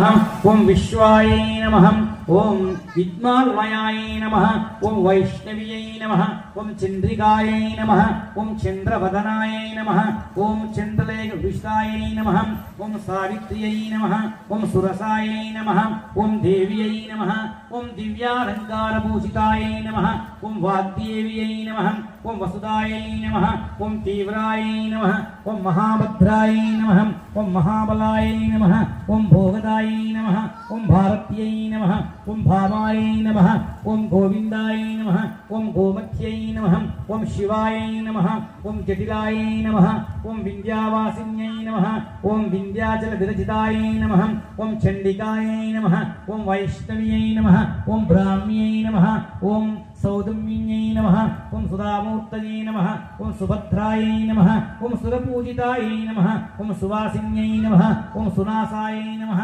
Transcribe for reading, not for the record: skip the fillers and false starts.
नमः ओम विश्वाय नमः ओम विद्मालयाय नमः ओम वैष्णव्यै नमः ओम चंद्रिकाय नमः ओम चंद्रवदनाय नमः ओम चंद्रलेखविष्टाय नमः ओम सावित्र्यै नमः ओम सुरसाय नमः ओम देव्यै नमः ओम दिव्यालंकारभूषिताय नमः ओम वाग्देव्यै नमः ओम वसुदायै नमः ओम तीव्राय नमः ओम महाभद्राय नमः ओम महाबलाय नमः ओम भोगदाय नमः ओम भारत्यै नमः ओम भामाय नमः ओम गोविंदाय नमः ओम गोमत्यै नमः ओम शिवाय नमः ओम जटिलाय नमः ओम विंध्यावासिन्यै नमः ओम विंध्याचलविरचिताय नमः ओम चंडिकाय नमः ओम वैष्णव्यै नमः ओम ब्राह्म्यै नमः ओम सौदम्यै नमः ओम सुधामूर्तये नमः ओम सुभद्राय नमः ओम सुरपूजिताय नमः ओम सुवासिन्यै नमः ओम सुनासाय नमः।